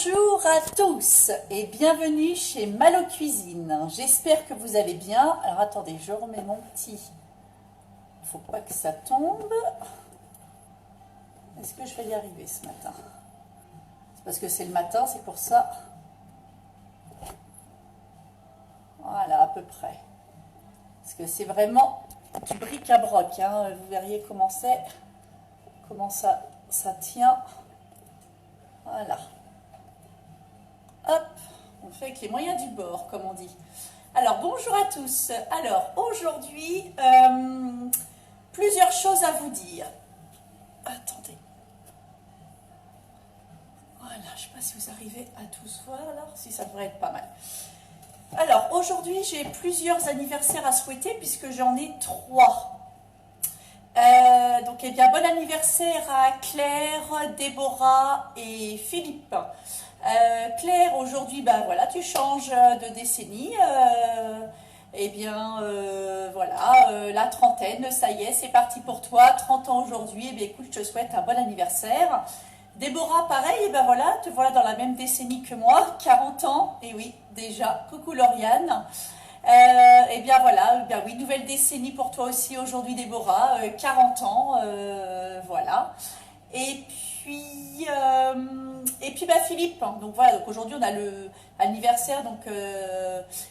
Bonjour à tous et bienvenue chez Malo Cuisine. J'espère que vous allez bien. Alors attendez, je remets mon petit... Il ne faut pas que ça tombe. Est-ce que je vais y arriver ce matin? C'est parce que c'est le matin, c'est pour ça. Voilà, à peu près. Parce que c'est vraiment du bric-à-broc. Hein. Vous verriez comment c'est, comment ça tient. Voilà. Hop, on fait avec les moyens du bord, comme on dit. Alors, bonjour à tous. Alors, aujourd'hui, plusieurs choses à vous dire. Attendez. Voilà, je ne sais pas si vous arrivez à tous voir, là. Si, ça devrait être pas mal. Alors, aujourd'hui, j'ai plusieurs anniversaires à souhaiter, puisque j'en ai 3. Donc, eh bien, bon anniversaire à Claire, Déborah et Philippe. Claire, aujourd'hui, ben voilà, tu changes de décennie. Eh bien, voilà, la trentaine, ça y est, c'est parti pour toi. 30 ans aujourd'hui, eh bien, écoute, je te souhaite un bon anniversaire. Déborah, pareil, et ben voilà, te voilà dans la même décennie que moi, 40 ans, et oui, déjà, coucou Lauriane. Eh bien voilà, eh bien oui, nouvelle décennie pour toi aussi aujourd'hui Déborah, 40 ans, voilà. Et puis bah, Philippe, donc voilà, donc aujourd'hui on a l'anniversaire donc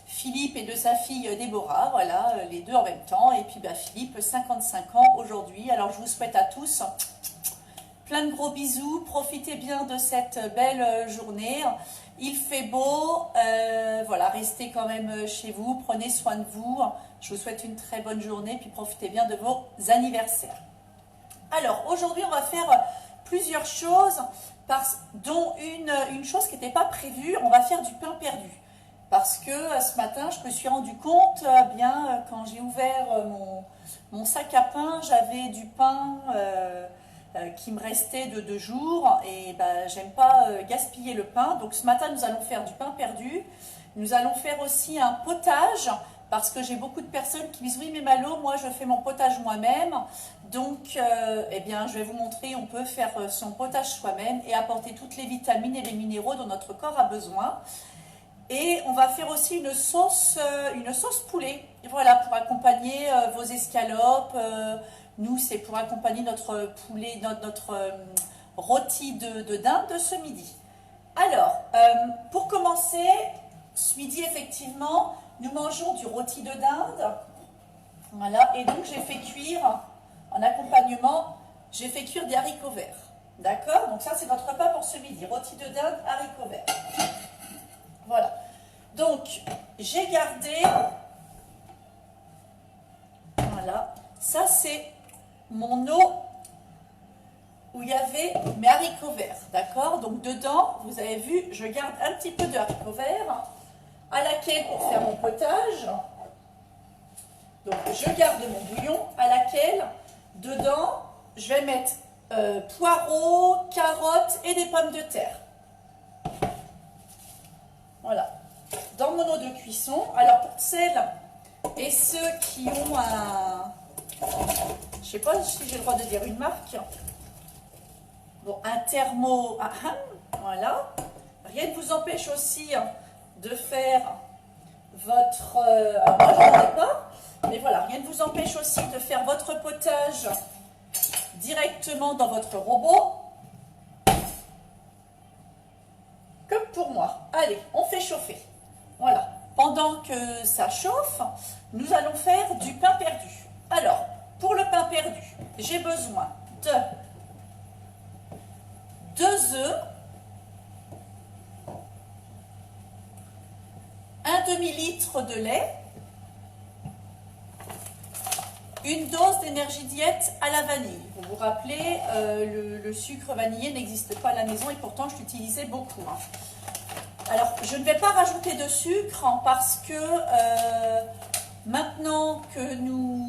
Philippe et de sa fille Déborah, voilà, les deux en même temps. Et puis bah, Philippe, 55 ans aujourd'hui. Alors je vous souhaite à tous plein de gros bisous, profitez bien de cette belle journée. Il fait beau, voilà, restez quand même chez vous, prenez soin de vous. Je vous souhaite une très bonne journée, puis profitez bien de vos anniversaires. Alors, aujourd'hui, on va faire plusieurs choses, dont une chose qui n'était pas prévue, on va faire du pain perdu. Parce que ce matin, je me suis rendu compte, bien, quand j'ai ouvert mon sac à pain, j'avais du pain... qui me restait de 2 jours et ben, j'aime pas gaspiller le pain. Donc ce matin nous allons faire du pain perdu. Nous allons faire aussi un potage parce que j'ai beaucoup de personnes qui me disent oui mais Malo, moi je fais mon potage moi-même. Donc eh bien je vais vous montrer, on peut faire son potage soi-même et apporter toutes les vitamines et les minéraux dont notre corps a besoin. Et on va faire aussi une sauce poulet, voilà, pour accompagner vos escalopes. Nous, c'est pour accompagner notre poulet, notre rôti de dinde de ce midi. Alors, pour commencer, ce midi, effectivement, nous mangeons du rôti de dinde. Voilà, et donc j'ai fait cuire, en accompagnement, j'ai fait cuire des haricots verts. D'accord? Donc ça, c'est notre repas pour ce midi. Rôti de dinde, haricots verts. Voilà. Donc, j'ai gardé... Voilà. Ça, c'est mon eau où il y avait mes haricots verts, d'accord? Donc dedans, vous avez vu, je garde un petit peu de haricots verts à laquelle, pour faire mon potage, donc je garde mon bouillon à laquelle, dedans, je vais mettre poireaux, carottes et des pommes de terre. Voilà, dans mon eau de cuisson. Alors pour celles et ceux qui ont un... Je ne sais pas si j'ai le droit de dire une marque. Bon, un thermo, voilà. Rien ne vous empêche aussi de faire votre... alors moi, je n'en ai pas, mais voilà, rien ne vous empêche aussi de faire votre potage directement dans votre robot. Comme pour moi. Allez, on fait chauffer. Voilà. Pendant que ça chauffe, nous allons faire du pain perdu. Alors, pour le pain perdu, j'ai besoin de 2 œufs, un demi-litre de lait, une dose d'énergie diète à la vanille. Vous vous rappelez, le sucre vanillé n'existe pas à la maison et pourtant je l'utilisais beaucoup. Alors, je ne vais pas rajouter de sucre parce que maintenant que nous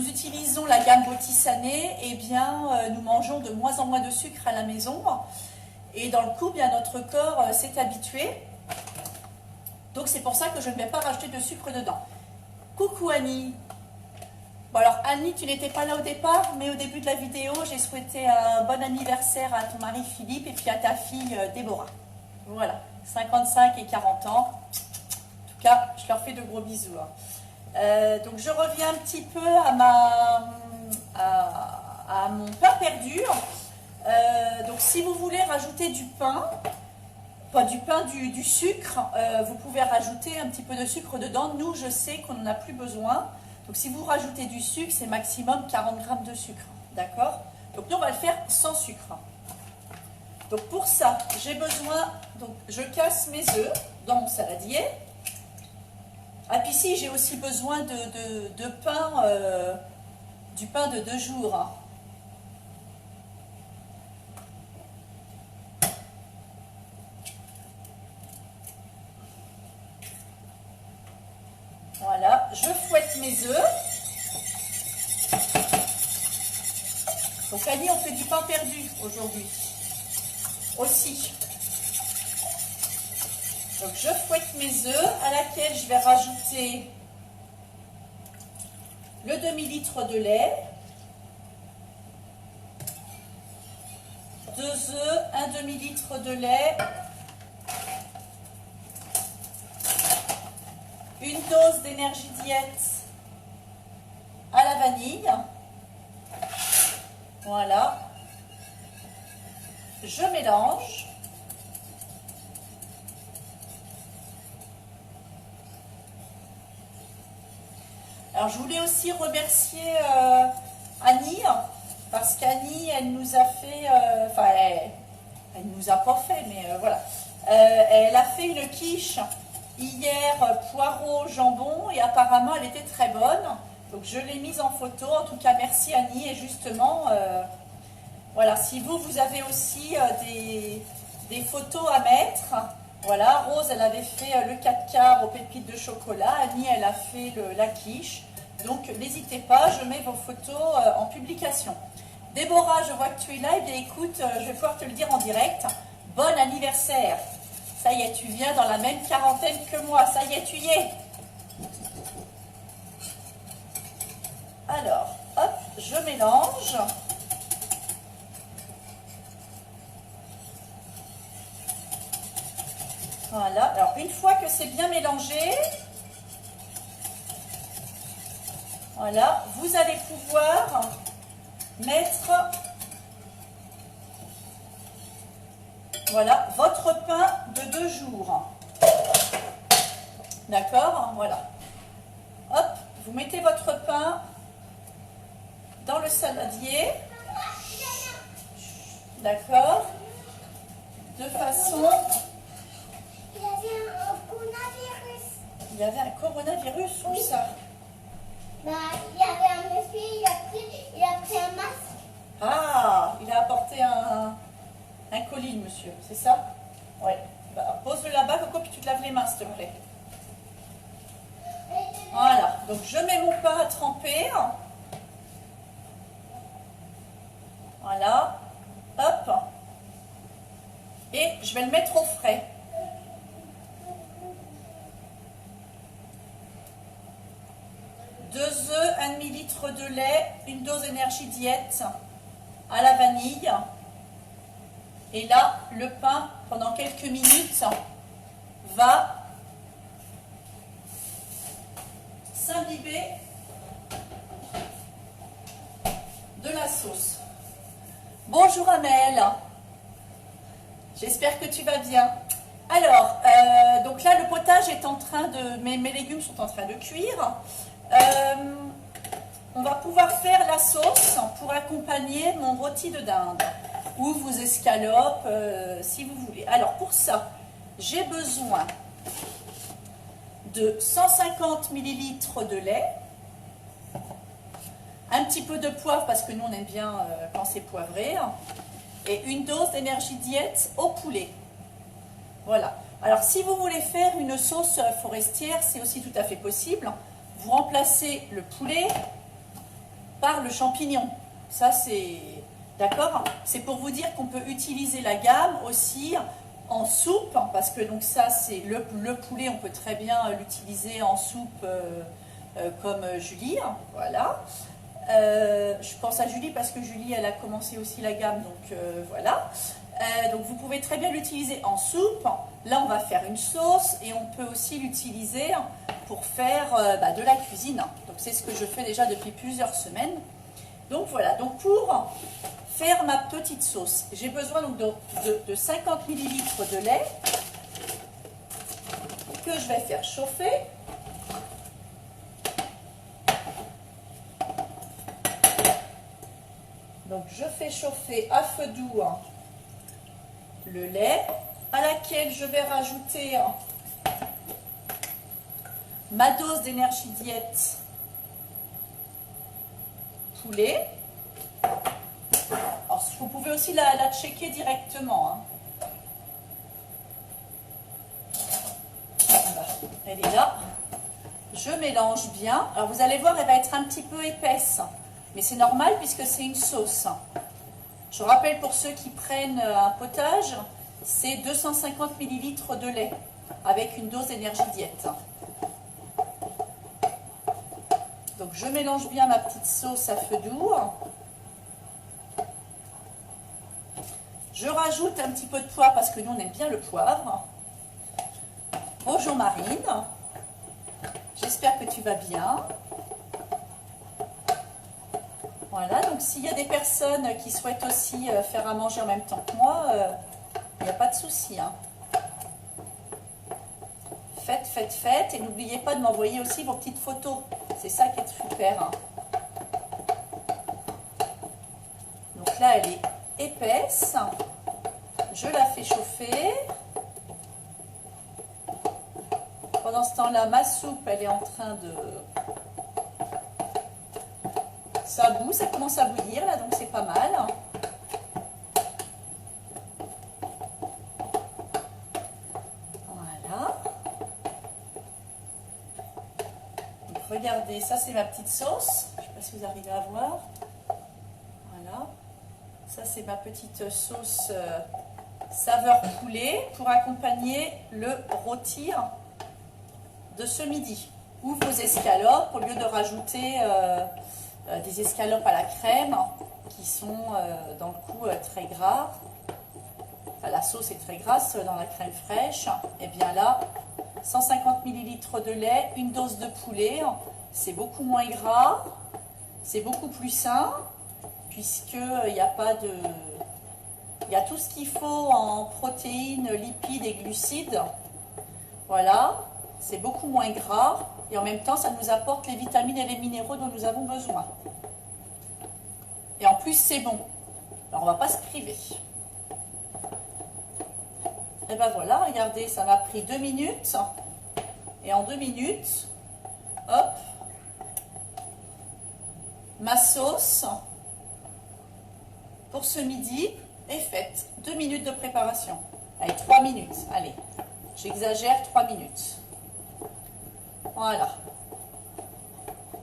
utilisons la gamme Botisané, eh bien, nous mangeons de moins en moins de sucre à la maison. Et dans le coup, bien, notre corps s'est habitué. Donc, c'est pour ça que je ne vais pas rajouter de sucre dedans. Coucou Annie. Bon alors Annie, tu n'étais pas là au départ, mais au début de la vidéo, j'ai souhaité un bon anniversaire à ton mari Philippe et puis à ta fille Déborah. Voilà, 55 et 40 ans. En tout cas, je leur fais de gros bisous. Donc je reviens un petit peu à mon pain perdu. Donc si vous voulez rajouter du pain, pas du pain, du sucre, vous pouvez rajouter un petit peu de sucre dedans. Nous, je sais qu'on n'en a plus besoin. Donc si vous rajoutez du sucre, c'est maximum 40 grammes de sucre. D'accord? Donc nous, on va le faire sans sucre. Donc pour ça, j'ai besoin, donc je casse mes œufs dans mon saladier. Ah puis ici, j'ai aussi besoin de pain, du pain de 2 jours. Voilà, je fouette mes œufs. Donc Annie, on fait du pain perdu aujourd'hui aussi. Donc je fouette mes œufs à laquelle je vais rajouter le demi-litre de lait, 2 œufs, un demi-litre de lait, une dose d'énergie diète à la vanille. Voilà. Je mélange. Alors, je voulais aussi remercier Annie, parce qu'Annie, elle nous a fait, enfin, elle nous a pas fait, mais voilà. Elle a fait une quiche hier, poireau, jambon, et apparemment, elle était très bonne. Donc, je l'ai mise en photo. En tout cas, merci Annie. Et justement, voilà, si vous avez aussi des photos à mettre, voilà, Rose, elle avait fait le 4 quarts aux pépites de chocolat. Annie, elle a fait la quiche. Donc, n'hésitez pas, je mets vos photos en publication. Déborah, je vois que tu es là. Eh bien, écoute, je vais pouvoir te le dire en direct. Bon anniversaire. Ça y est, tu viens dans la même quarantaine que moi. Ça y est, tu y es. Alors, hop, je mélange. Voilà, alors une fois que c'est bien mélangé, voilà, vous allez pouvoir mettre, voilà, votre pain de 2 jours. D'accord? Voilà. Hop, vous mettez votre pain dans le saladier. D'accord? De façon... Il y avait un coronavirus, où oui. ça? Bah, il y avait un monsieur, il a pris un masque. Ah, il a apporté un colis, monsieur, c'est ça? Oui. Bah, pose-le là-bas, Coco, puis tu te laves les mains, s'il te plaît. Voilà, donc je mets mon pain à tremper. Voilà, hop. Et je vais le mettre au frais. Deux œufs, 1 demi-litre de lait, une dose énergie diète à la vanille. Et là, le pain, pendant quelques minutes, va s'imbiber de la sauce. Bonjour Amel, j'espère que tu vas bien. Alors, donc là, le potage est en train de... Mes légumes sont en train de cuire. On va pouvoir faire la sauce pour accompagner mon rôti de dinde ou vos escalopes si vous voulez. Alors pour ça, j'ai besoin de 150 ml de lait, un petit peu de poivre parce que nous on aime bien quand c'est poivré, et une dose d'énergie diète au poulet. Voilà. Alors si vous voulez faire une sauce forestière, c'est aussi tout à fait possible. Vous remplacez le poulet par le champignon. Ça, c'est... D'accord? C'est pour vous dire qu'on peut utiliser la gamme aussi en soupe, parce que donc ça, c'est le poulet, on peut très bien l'utiliser en soupe comme Julie, hein, voilà. Je pense à Julie parce que Julie, elle a commencé aussi la gamme, donc voilà. Donc vous pouvez très bien l'utiliser en soupe. Là, on va faire une sauce et on peut aussi l'utiliser pour faire de la cuisine. Donc c'est ce que je fais déjà depuis plusieurs semaines. Donc voilà, donc pour faire ma petite sauce, j'ai besoin donc de 50 ml de lait que je vais faire chauffer. Donc je fais chauffer à feu doux le lait, à laquelle je vais rajouter ma dose d'énergie diète poulet. Alors, vous pouvez aussi la checker directement. Voilà, elle est là. Je mélange bien. Alors vous allez voir, elle va être un petit peu épaisse. Mais c'est normal puisque c'est une sauce. Je rappelle pour ceux qui prennent un potage, c'est 250 ml de lait avec une dose d'énergie diète. Donc je mélange bien ma petite sauce à feu doux. Je rajoute un petit peu de poivre parce que nous on aime bien le poivre. Bonjour Marine, j'espère que tu vas bien. Voilà, donc s'il y a des personnes qui souhaitent aussi faire à manger en même temps que moi, il n'y a pas de souci. Hein. Faites, et n'oubliez pas de m'envoyer aussi vos petites photos. C'est ça qui est super. Hein. Donc là, elle est épaisse. Je la fais chauffer. Pendant ce temps-là, ma soupe, elle est en train de... Ça bout, ça commence à bouillir là, donc c'est pas mal. Voilà. Donc regardez, ça c'est ma petite sauce. Je ne sais pas si vous arrivez à voir. Voilà. Ça c'est ma petite sauce saveur poulet pour accompagner le rôti de ce midi. Ou vos escalopes, au lieu de rajouter... des escalopes à la crème qui sont dans le coup très gras. Enfin, la sauce est très grasse dans la crème fraîche. Et bien là, 150 ml de lait, une dose de poulet, c'est beaucoup moins gras, c'est beaucoup plus sain puisqu'il n'y a pas de... Il y a tout ce qu'il faut en protéines, lipides et glucides. Voilà, c'est beaucoup moins gras. Et en même temps, ça nous apporte les vitamines et les minéraux dont nous avons besoin. Et en plus, c'est bon. Alors, on ne va pas se priver. Et ben voilà, regardez, ça m'a pris 2 minutes. Et en 2 minutes, hop, ma sauce pour ce midi est faite. 2 minutes de préparation. Allez, 3 minutes. Allez, j'exagère, 3 minutes. Voilà.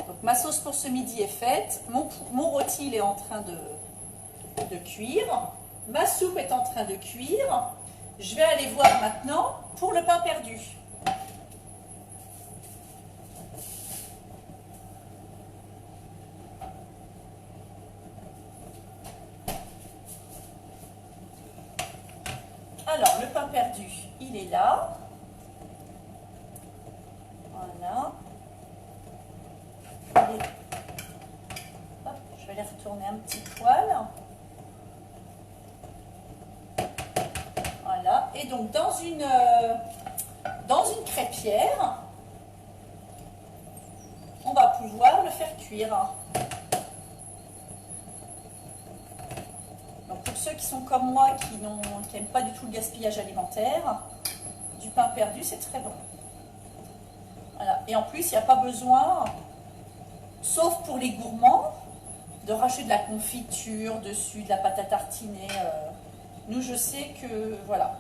Donc ma sauce pour ce midi est faite. Mon rôti il est en train de cuire. Ma soupe est en train de cuire. Je vais aller voir maintenant pour le pain perdu. Alors, le pain perdu, il est là. Voilà. Hop, je vais les retourner un petit poil. Voilà. Et donc, dans une crêpière, on va pouvoir le faire cuire. Donc, pour ceux qui sont comme moi, qui n'aiment pas du tout le gaspillage alimentaire, du pain perdu, c'est très bon. Voilà. Et en plus, il n'y a pas besoin, sauf pour les gourmands, de rajouter de la confiture dessus, de la pâte à tartiner. Nous, je sais que, voilà,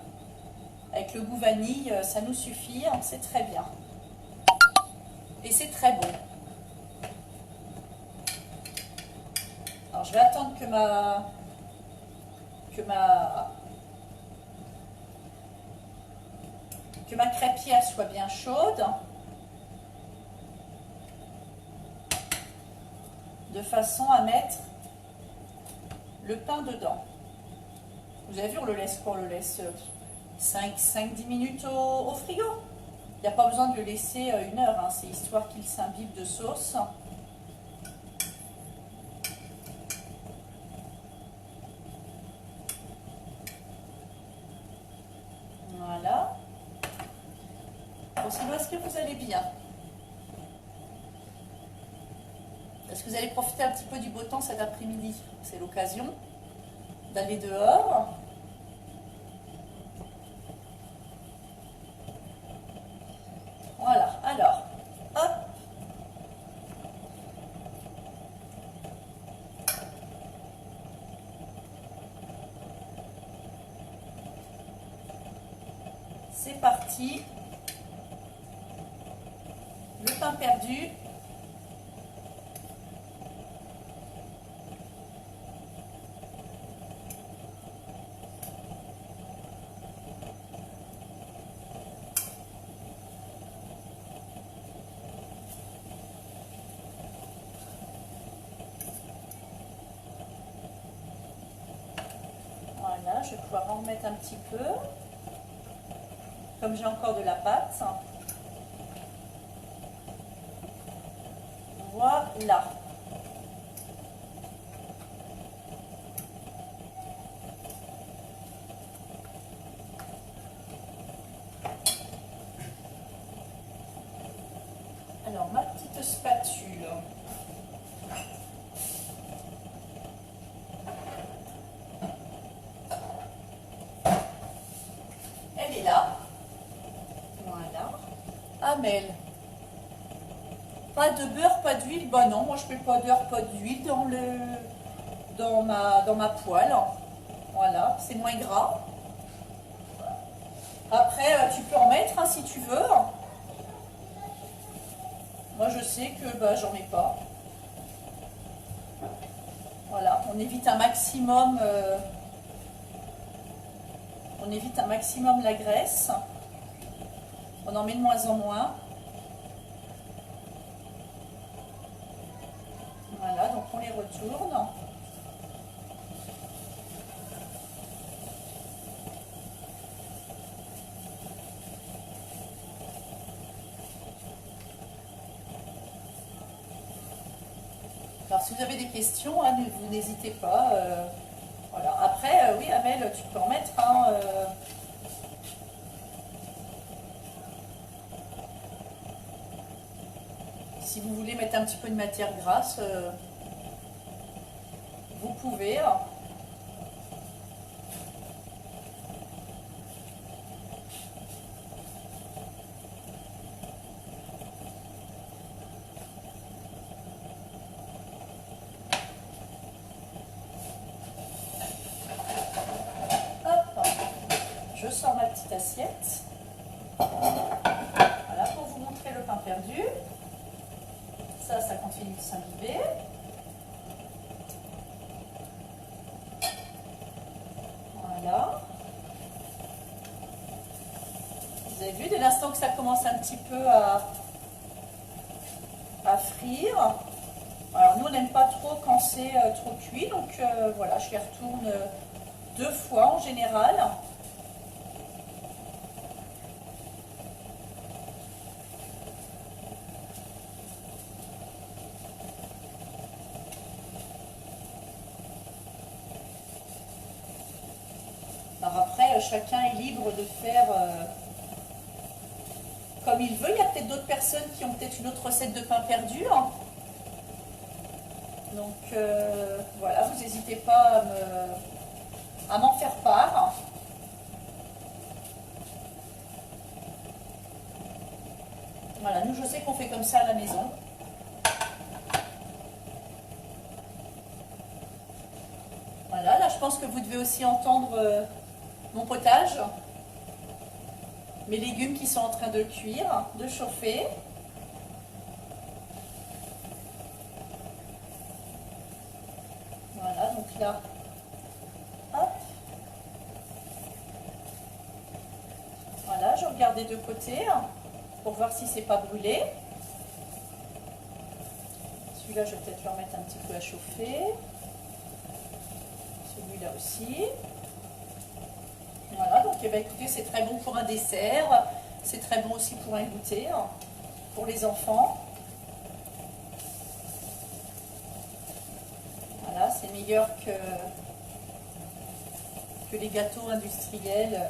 avec le goût vanille, ça nous suffit, hein, c'est très bien. Et c'est très bon. Alors, je vais attendre que ma crêpière soit bien chaude. de façon à mettre le pain dedans. Vous avez vu, on le laisse quoi? On le laisse 5-10 minutes au frigo. Il n'y a pas besoin de le laisser 1 heure, hein. C'est histoire qu'il s'imbibe de sauce. Voilà. Bon, sinon, est-ce que vous allez bien? Est-ce que vous allez profiter un petit peu du beau temps cet après-midi? C'est l'occasion d'aller dehors. Voilà, alors, hop. C'est parti. Le pain perdu. Voilà, je vais pouvoir en remettre un petit peu. Comme j'ai encore de la pâte. Voilà. Alors, ma petite spatule. Elle est là. Voilà. Amel. Pas de beurre, pas d'huile. Bah non, moi je mets pas de beurre, pas d'huile dans ma poêle. Voilà, c'est moins gras. Après, tu peux en mettre hein, si tu veux. Moi je sais que bah, j'en mets pas. Voilà, on évite un maximum la graisse. On en met de moins en moins. Voilà, donc on les retourne. Alors si vous avez des questions, hein, vous n'hésitez pas. Voilà. Après, oui Amel, tu peux en mettre. Hein, si vous voulez mettre un petit peu de matière grasse, vous pouvez. Hop, je sors ma petite assiette. Voilà, pour vous montrer le pain perdu. Ça continue de s'imbiber. Voilà. Vous avez vu, dès l'instant que ça commence un petit peu à frire. Alors nous, on n'aime pas trop quand c'est trop cuit. Donc voilà, je les retourne 2 fois en général. Alors après, chacun est libre de faire comme il veut. Il y a peut-être d'autres personnes qui ont peut-être une autre recette de pain perdu. Hein. Donc voilà, vous n'hésitez pas à m'en faire part. Voilà, nous je sais qu'on fait comme ça à la maison. Voilà, là je pense que vous devez aussi entendre mon potage. Mes légumes qui sont en train de cuire, de chauffer. Voilà, donc là, hop. Voilà, je regarde des 2 côtés pour voir si c'est pas brûlé. Celui-là, je vais peut-être le remettre un petit peu à chauffer. Celui-là aussi. Voilà, donc eh bien, écoutez, c'est très bon pour un dessert. C'est très bon aussi pour un goûter, hein, pour les enfants. Voilà, c'est meilleur que les gâteaux industriels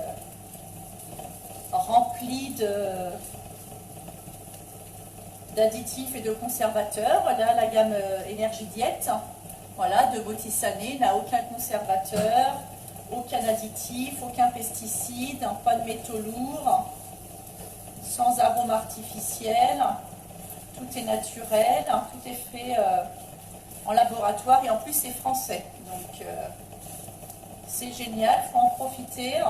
remplis d'additifs et de conservateurs. Là, la gamme Énergie Diète, voilà, de Bottisané n'a aucun conservateur, aucun additif, aucun pesticide, pas de métaux lourds, sans arôme artificiel. Tout est naturel, tout est fait en laboratoire et en plus c'est français. Donc c'est génial, il faut en profiter.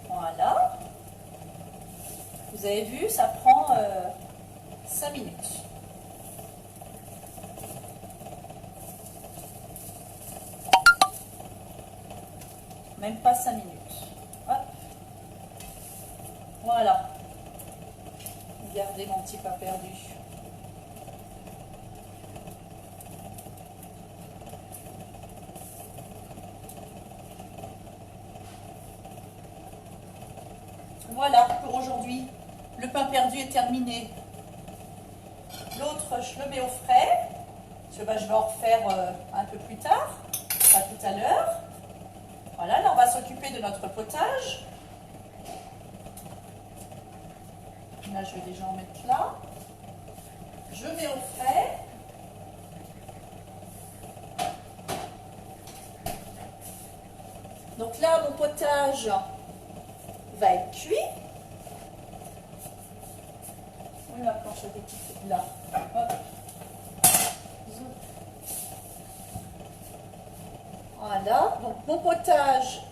Voilà. Vous avez vu, ça prend 5 minutes. Même pas 5 minutes. Hop. Voilà. Regardez mon petit pain perdu. Voilà pour aujourd'hui. Le pain perdu est terminé. L'autre, je le mets au frais. Je vais en refaire un peu plus tard. Pas tout à l'heure. Voilà, là on va s'occuper de notre potage. Là, je vais déjà en mettre là. Je mets au frais. Donc là, mon potage va être cuit. Oui, ma planche à découper. Là. Hop. Voilà. Donc mon potage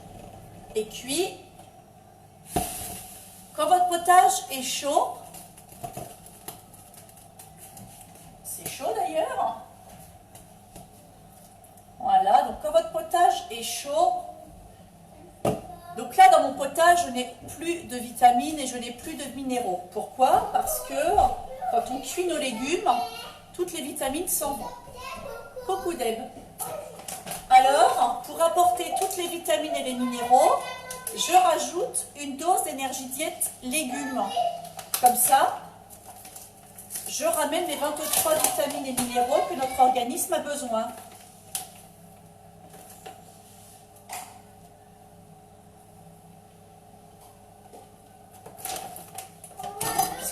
est cuit. Quand votre potage est chaud, c'est chaud d'ailleurs. Voilà. Donc quand votre potage est chaud, donc là, dans mon potage, je n'ai plus de vitamines et je n'ai plus de minéraux. Pourquoi? Parce que quand on cuit nos légumes, toutes les vitamines s'en vont. Coucou Deb. Alors, pour apporter toutes les vitamines et les minéraux, je rajoute une dose d'énergie diète légumes. Comme ça, je ramène les 23 vitamines et minéraux que notre organisme a besoin.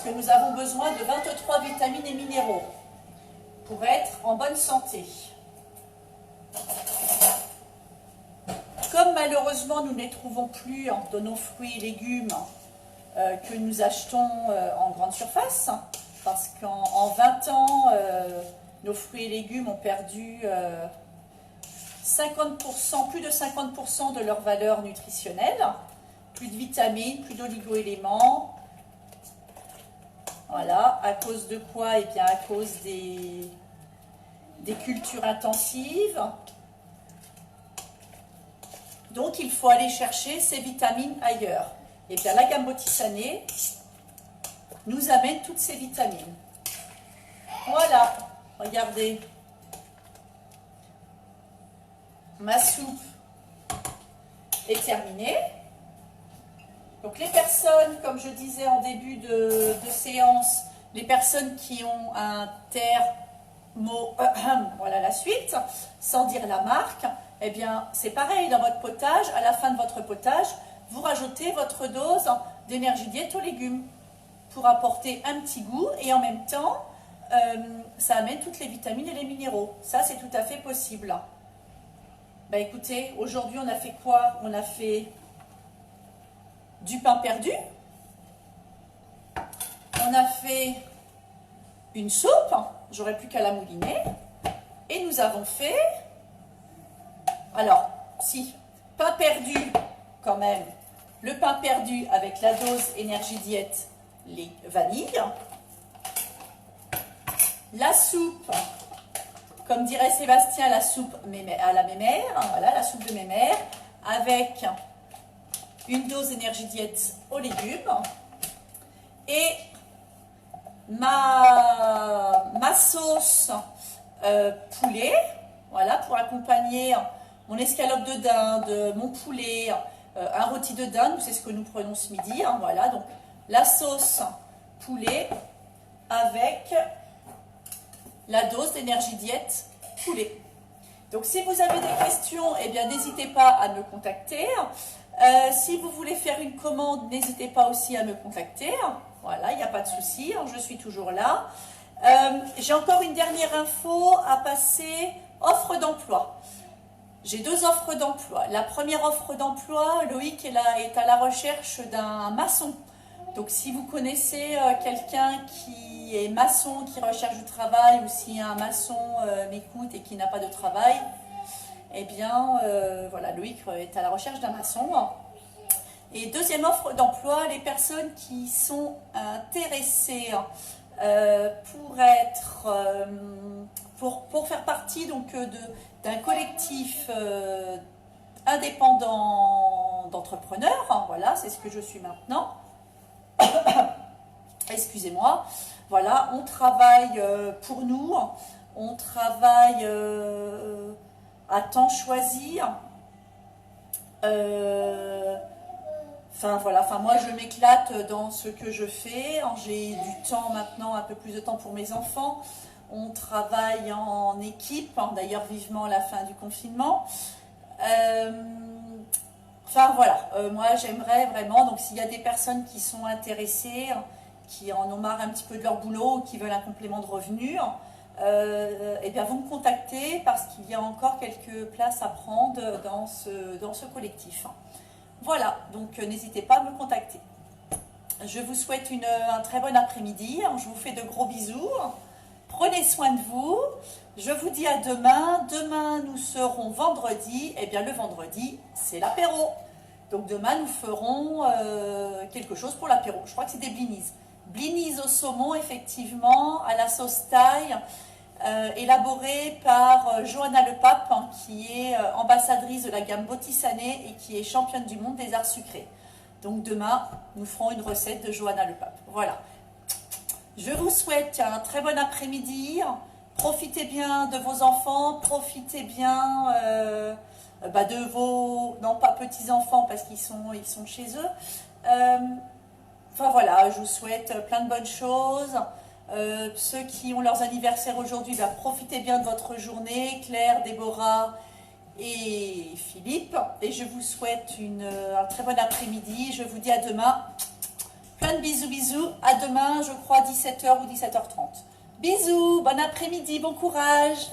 Que nous avons besoin de 23 vitamines et minéraux pour être en bonne santé. Comme malheureusement nous ne les trouvons plus dans nos fruits et légumes que nous achetons en grande surface, parce qu'en 20 ans, nos fruits et légumes ont perdu 50%, plus de 50% de leur valeur nutritionnelle, plus de vitamines, plus d'oligo-éléments. Voilà, à cause de quoi? Eh bien, à cause des cultures intensives. Donc, il faut aller chercher ces vitamines ailleurs. Et bien, la gamme Bottisané nous amène toutes ces vitamines. Voilà, regardez. Ma soupe est terminée. Donc les personnes, comme je disais en début de séance, les personnes qui ont un voilà la suite, sans dire la marque, eh bien c'est pareil dans votre potage, à la fin de votre potage, vous rajoutez votre dose d'énergie diète aux légumes pour apporter un petit goût et en même temps, ça amène toutes les vitamines et les minéraux. Ça c'est tout à fait possible. Ben écoutez, aujourd'hui on a fait quoi? On a fait du pain perdu, on a fait une soupe, j'aurais plus qu'à la mouliner, et nous avons fait, alors, si, pain perdu quand même, le pain perdu avec la dose énergie diète, les vanilles, la soupe, comme dirait Sébastien, la soupe à la mémère, voilà, la soupe de mémère, avec une dose d'énergie diète aux légumes. Et ma sauce poulet, voilà, pour accompagner mon escalope de dinde, mon poulet, un rôti de dinde, c'est ce que nous prenons ce midi, hein, voilà, donc la sauce poulet avec la dose d'énergie diète poulet. Donc si vous avez des questions, eh bien n'hésitez pas à me contacter. Si vous voulez faire une commande, n'hésitez pas aussi à me contacter. Voilà, il n'y a pas de souci, je suis toujours là. J'ai encore une dernière info à passer, offre d'emploi. J'ai 2 offres d'emploi. La première offre d'emploi, Loïc est à la recherche d'un maçon. Donc si vous connaissez quelqu'un qui est maçon, qui recherche du travail, ou si un maçon m'écoute et qui n'a pas de travail, eh bien voilà, Loïc est à la recherche d'un maçon. Et deuxième offre d'emploi, les personnes qui sont intéressées pour faire partie donc d'un collectif indépendant d'entrepreneurs, hein, voilà, c'est ce que je suis maintenant. Excusez-moi. Voilà, on travaille pour nous, on travaille à temps choisi. Enfin voilà, moi je m'éclate dans ce que je fais. J'ai du temps maintenant, un peu plus de temps pour mes enfants. On travaille en équipe, hein, d'ailleurs vivement la fin du confinement. Enfin voilà, moi j'aimerais vraiment, donc s'il y a des personnes qui sont intéressées, qui en ont marre un petit peu de leur boulot, qui veulent un complément de revenus, eh bien vous me contactez parce qu'il y a encore quelques places à prendre dans ce collectif. Voilà, donc n'hésitez pas à me contacter. Je vous souhaite un très bon après-midi, je vous fais de gros bisous, prenez soin de vous, je vous dis à demain. Demain nous serons vendredi, et bien le vendredi c'est l'apéro. Donc demain nous ferons quelque chose pour l'apéro, je crois que c'est des blinis. Blinis au saumon effectivement, à la sauce thaï, élaborée par Johanna Le Pape, hein, qui est ambassadrice de la gamme Bottisané et qui est championne du monde des arts sucrés. Donc demain, nous ferons une recette de Johanna Le Pape. Voilà. Je vous souhaite un très bon après-midi. Profitez bien de vos enfants, profitez bien de vos, non pas petits-enfants parce qu'ils sont chez eux. Enfin voilà, je vous souhaite plein de bonnes choses. Ceux qui ont leurs anniversaires aujourd'hui, profitez bien de votre journée, Claire, Déborah et Philippe. Et je vous souhaite un très bon après-midi. Je vous dis à demain. Plein de bisous, bisous. À demain, je crois, 17h ou 17h30. Bisous, bon après-midi, bon courage.